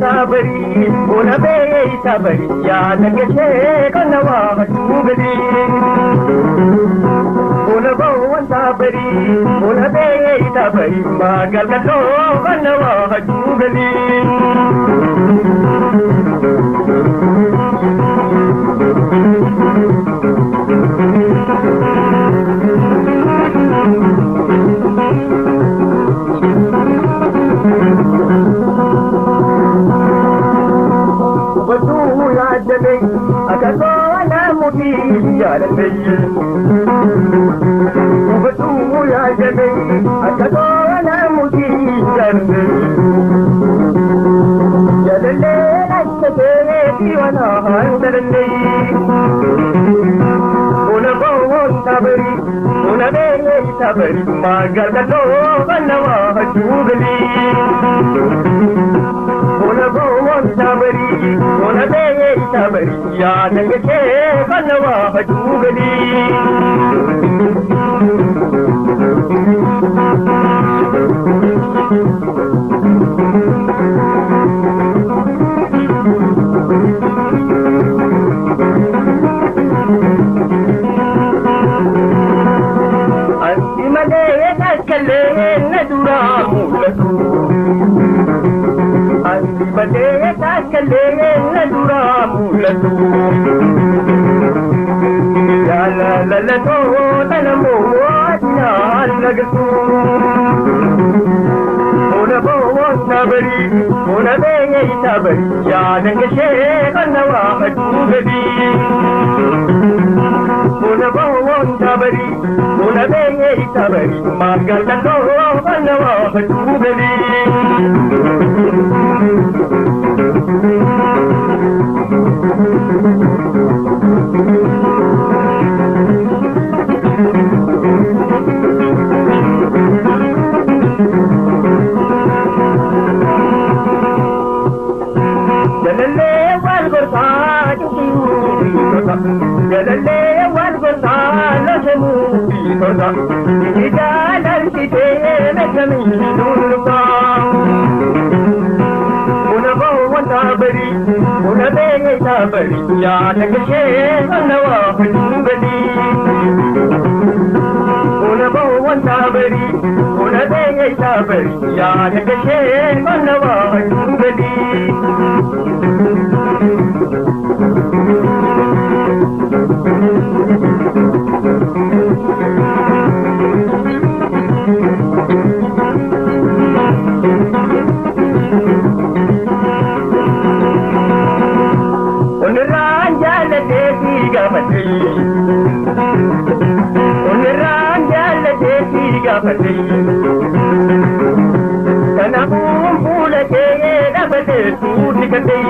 Sabari, una be sabari, ya dangace kanawa tubali. Una bawan sabari, una be sabari, magal kato kanawa tubali. Akatola muti ya rabbi ubatu ya rabbi akatola muti ya rabbi ya lalle nakte diwana handalle una bawon sabari una be sabari magar da to kanawa jugali una bawon sabari una be sabari ya dangace kanawa jugali antimale kalle nadura mulatu antimale kalle nadura mulatu ya la la to tanamo wadina lagatu una bawon sabari una be sabari ya dangace kanawa jugali una bawon sabari una be sabari magal da to kanawa jugali Jalalle wal gorsa jalalle wal gorsa la semu gorsa idalal kite me kami durka una bawan sabari una be sabari ya dangace kanawa jugali una bawan sabari una be sabari ya dangace kanawa jugali kana bumbula ke da bade tuti kadai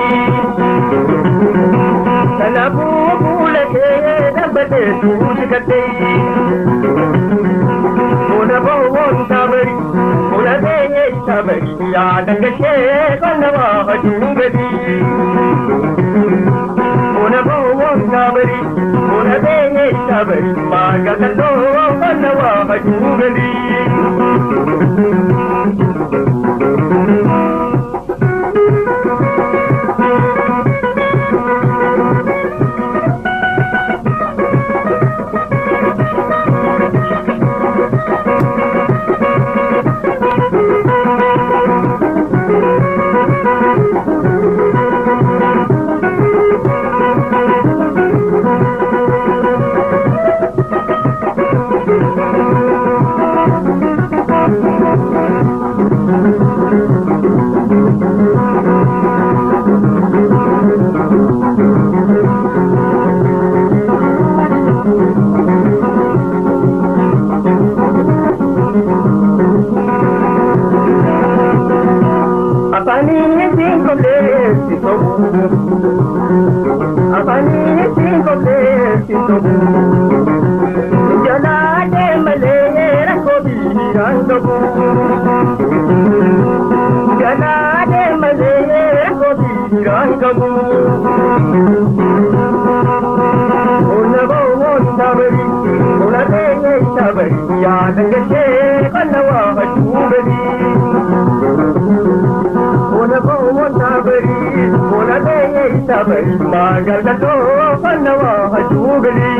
kana bumbula ke da bade tuti kadai ona bawon sabari ona be sabari ya dangace kanawa jugali ona bawon sabari ona be sabari magal da to kanawa jugali Jana de male ko di rang kabu tabari una teye tabari ya daga she kallawa hajubari una ko tabari una teye tabari magal da to kallawa hajubari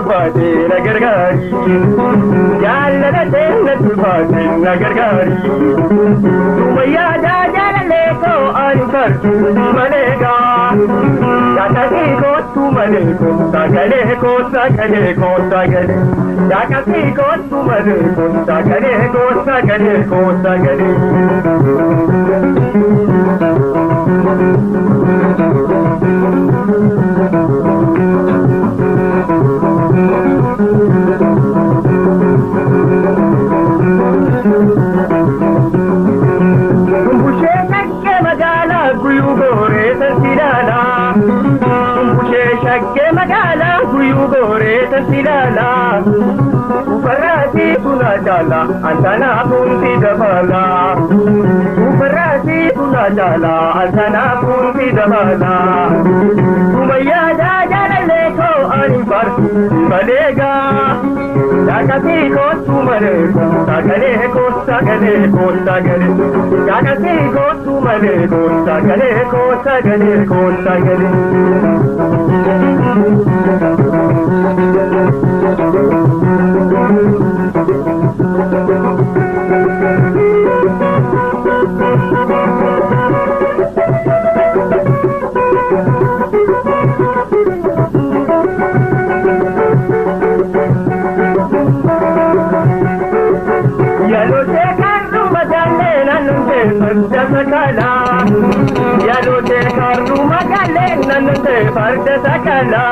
turbate nagargari jaalala teena turbate nagargari Sumaya jaalale ko anfar malega Jakati ko tu maleko sagale ko sagale ko sagale Jakati ko tu maleko sagale ko sagale ko sagale Shakke magala kuyu gore tantilala Ufarasi tuna jala antana punti dabala Ufarasi tuna jala antana punti dabala Sumaya jala leko anfar malega Jakati ko tumare ko sagale ko sagale ko sagale Jakati ko tumare ko sagale ko sagale ko sagale Yalo se karru magale nanunde farda sakala Yalo se karru magale nanunde farda sakala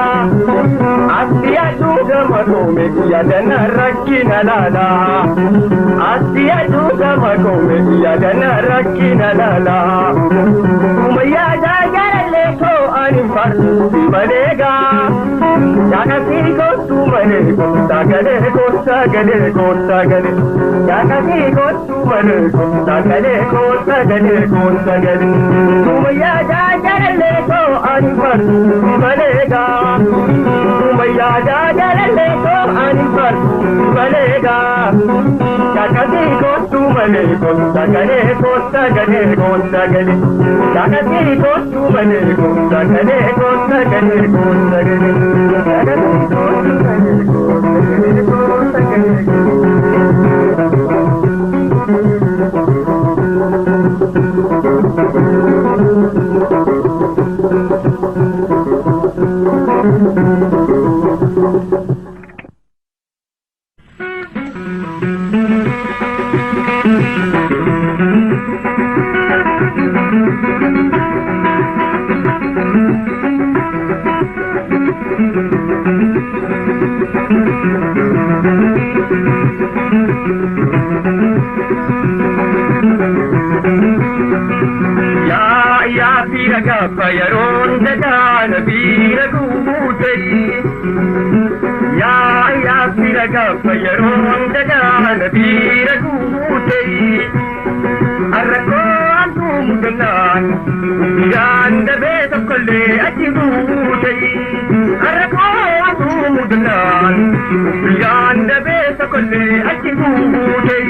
Asiya juga makome yadana rakkina lala Asiya juga makome yadana rakkina lala Sumaya jaalale ko anfar malega Jakati ko tu maleko sagale ko sagale ko sagale Jakati ko tu maleko sagale ko sagale ko sagale Sumaya jaalale ko anfar malega Sumaya jaalale ko anfar malega Jakati ko tu maleko sagale ko sagale ko sagale Jakati ko tu maleko sagale ko sagale ko sagale Ya piraga payaron dagan piragu mutai Ya piraga payaron dagan piragu mutai Arako antum danan piran da beta kolle ajibu mutai Arako antum danan piran da beta kolle ajibu mutai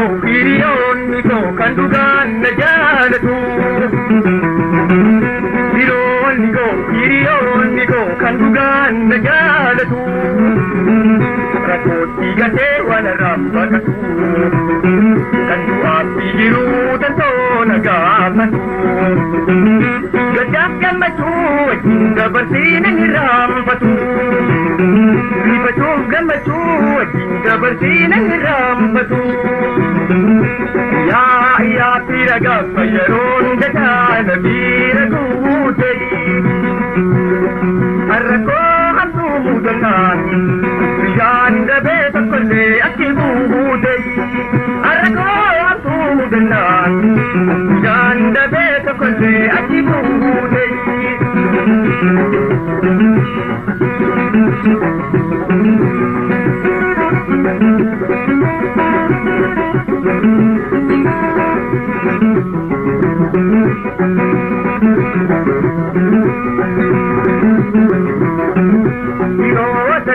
Hiriyonniko kandugan najalatu Hiriyonniko kandugan najalatu Rakoti gate wala rabbatu Kandu api jiru tanto nagafatu Gajak gamatu jinda bersina nirambatu Ribatu gamatu jinda bersina nirambatu Ya piraga payaron jatan piragu mutai Arako antu mudanan piran da beta kolle akibu mutai Arako antu mudanan piran da beta kolle akibu mutai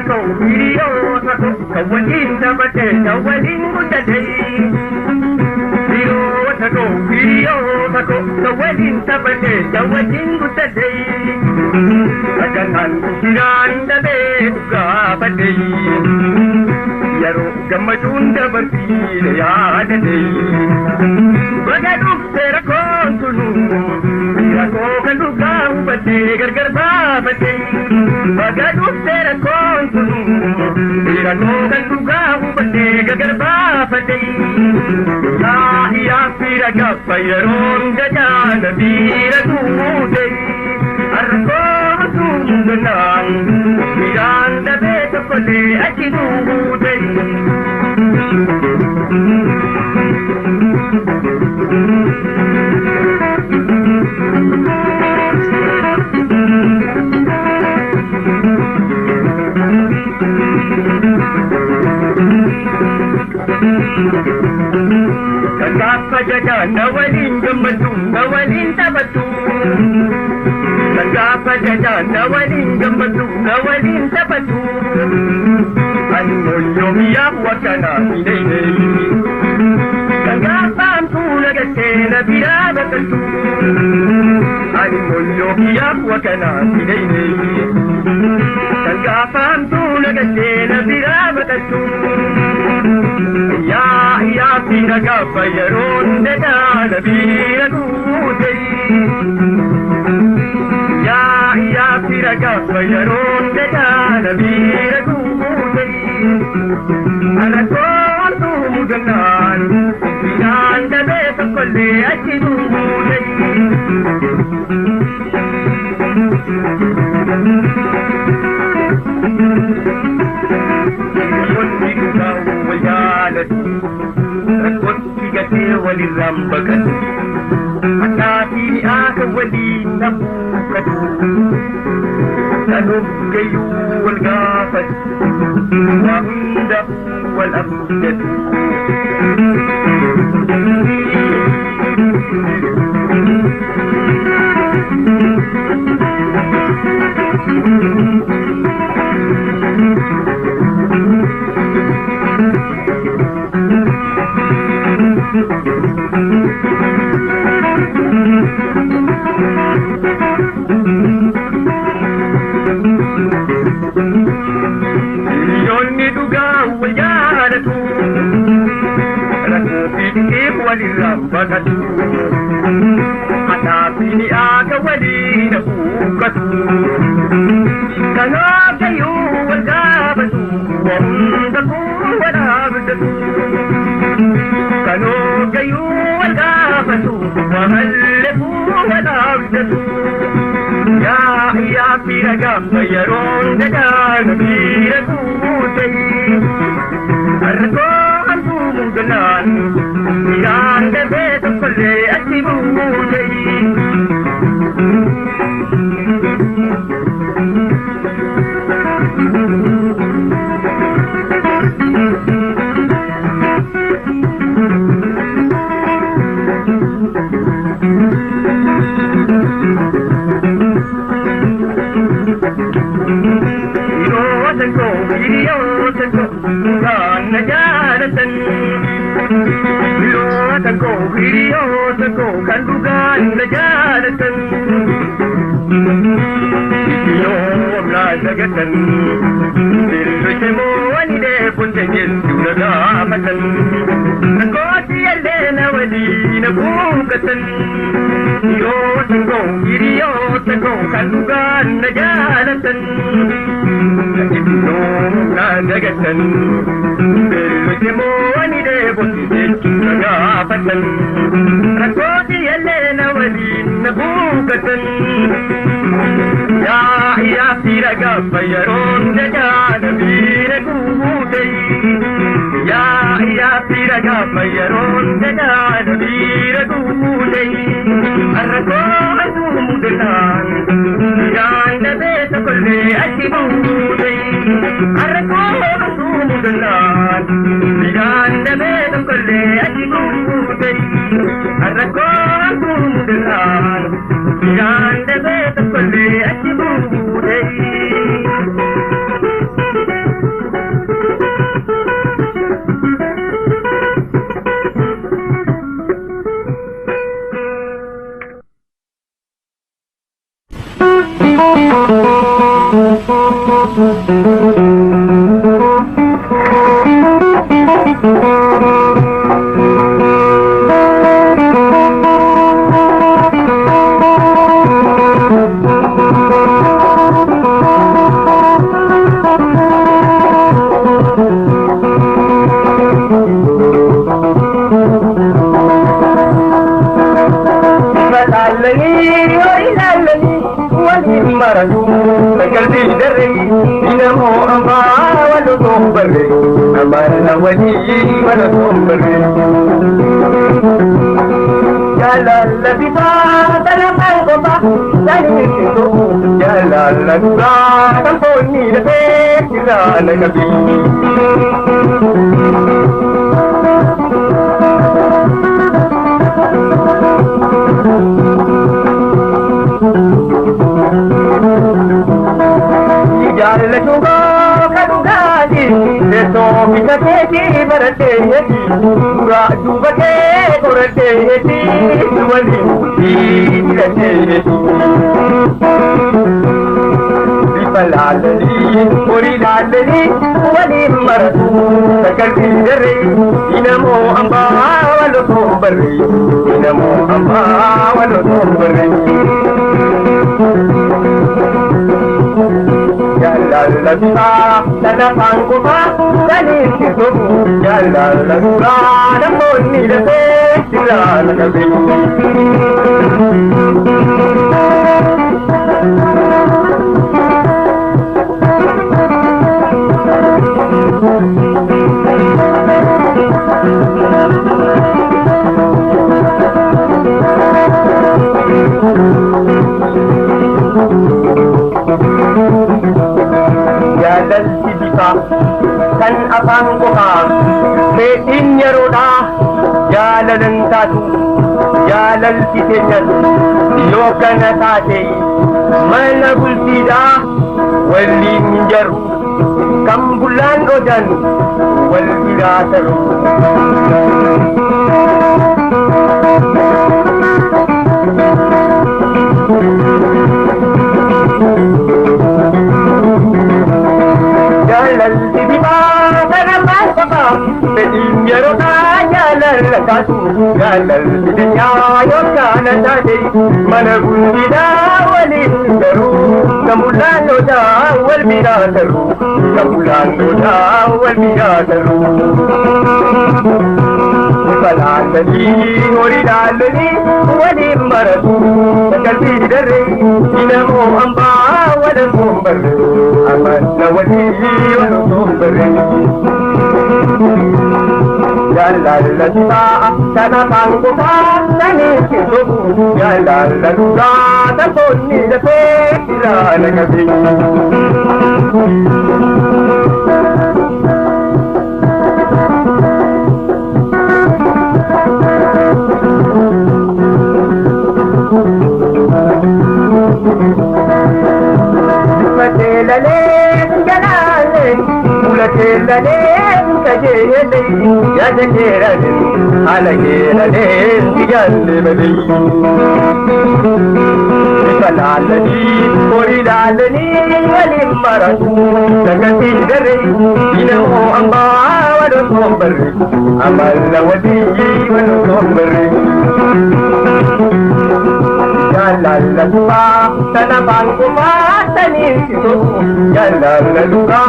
ko hiriyoota ko kan waliin taphate kan waliin guddatee. Hiriyoota ko hiriyoota ko kan waliin taphate kan waliin guddatee. Sagantaan jiraan dhabee gaafatee. Yeroo gammachuun dabarsiine yaadatee. Baga dhuftee rakkoon tunu. Rakkoo kan dhugaa hubatee gargar baafatee. Baga dhuftee rakkoon tunu. Rakkoo kan dhugaa hubatee gargar baafatee. Yaa fira gaafa yeroon gajaana bira tuutee. Rakkoo tuutanaan biraan dhabee tokkollee achi tuutee. Gaafa jaja na waliin gammadu na waliin taphatu. Gaafa jaja na waliin gammadu na waliin taphatu. Ani moyyoomiyaa wakana hidhee. Gaafaan fuula galtee na biraa baqatu. Ani moyyoomiyaa wakana hidhee. Gaafaan fuula galtee na biraa baqatu. Yaa fira gaafa yeroon dadaana bira tuutee. Yaa fira gaafa yeroon dadaana bira tuutee. Rakkoon tuutannaan biraan dhabee tokkollee achi tuutee. Wanti dhugaa wal jaalatu. Rakkooti gatee walirraan baqatu. Akkaatiin akka waliin dhabuukatu. Kan hoggayyuu wal gaafatu. Waa hunda wal abdatu. Yoonni dhugaa wal jaalatu. Rakkoo fiixee walirraan baqatu. Akkaatiin akka waliin dhabuukatu. Kanaaf gayyuu wal gaafatu. Wanta kun wal abdatu. Kanaaf gayyuu wal gaafatu. Wamallee kun wal abdatu. Yaa fira gaafa yeroon dadaana bira tuutee. Rakkoon tuutanaan biraan dhabee tokkollee achi tuutee. Hiriyoota ko kan na jaalatan. Hiriyoota ko kan dhugaan na jaalatan. Yoom na sagatan. Dirree moo wani deefunte jettu na gaafatan. Rakkooti yallee na waliin na buukatan. Hiriyoota ko kan dhugaan na jaalatan. Yoom na sagatan. Dirree moo wani deefunte jettu na gaafatan. Rakkooti yallee na waliin na buukatan. Yaa fira gaafa yeroon dadaana bira tuutee. Yaa fira gaafa yeroon dadaana bira tuutee. Rakkoon tuutanaan biraan dhabee tokkollee achi tuutee. Rakkoon tuutanaan biraan dhabee tokkollee achi tuutee. Rakkoon tuutanaan biraan dhabee tokkollee achi tuutee. مرضو قلبي دري إنه أما ولدهم بري أما الأولي ولدهم بري يا الذي فات لما انقطع سنيته يا الذي فات تنفوني لفيك لا نبي Jaallatudha kan gaadi teessoo bita keetii baratee heeti duraa duuba kee qoratee heeti waliin hidhatee heeti bifa laalanii horii laalanii waliin maratu sagalbii darree inamoo ambaa walotoo barree inamoo ambaa walotoo barree. Jaallalladha sana pankufa saniin kisubu jaallalladha namoonni lafee sirraa naqabe. Jaalalli bifa kan afaan qofaa fedhiin yeroodha jaalalan taatu jaalalli keenyas yoo kana taate mana bultiidha waliin jarru kan bulaan odan wal biraa taru. Jaalalli bifa kana maasafa fedhiin yeroodha jaalala taatu jaalalli keenyaa yoo kana taate mana bultiidha waliin jarru kan bulaan odaa wal biraa taru kan bulaan odaa wal biraa taru. Falaalanii horii laalanii waliin maratu sagalbii darree inamoo ambaa walotoo barree amala walii walotoo barree. Jaallalladha sana pankufa saniin kisubu jaallalladha namoonni lafee sirraa naqabe. Leen jalaaleen ulateelaleen kajeeleen yaada keeraleen haala keeraleen biyyaanne malee. Bifa laalanii horii laalanii waliin maratu sagalbii darree inamoo ambaa walotoo barree amala walii walotoo barree. Jaallalladha sana pankufa saniin kisubu jaallalladha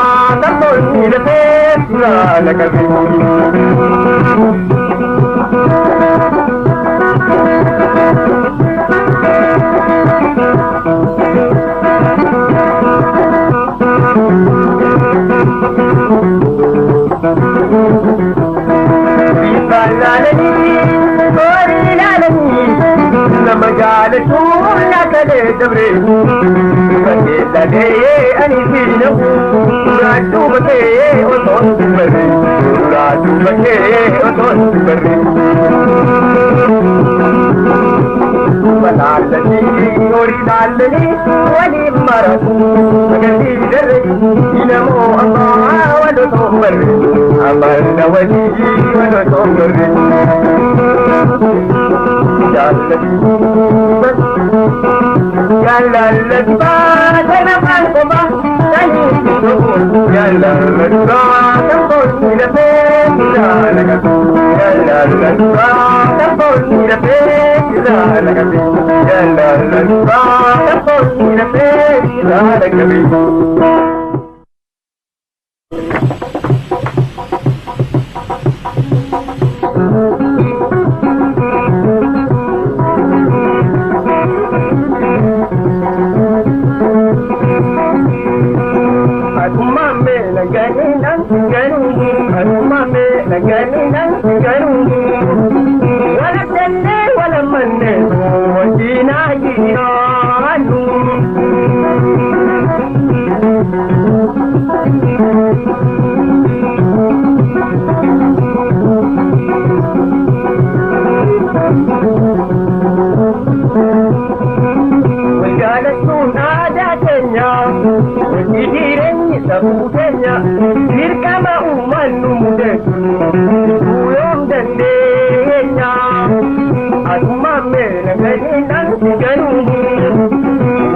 namoonni lafee sirraa naqabe. Bifa laalanii horii laalanii nama jaalatu nakalee dabree bakkeelladhee ani fiinamu duraaduu bakkee otoon barree duraaduu bakkee otoon barree. Falaalanii horii laalanii waliin maratu sagalbii darree inamoo ambaa walotoo barree amala walii walotoo barree. Jaallalladha sana pankufa saniin ya la la tampoco ni la fe la la ya la tampoco ni la fe la la ya la tampoco ni la fe la la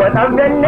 What I've done,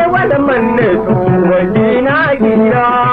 what I'm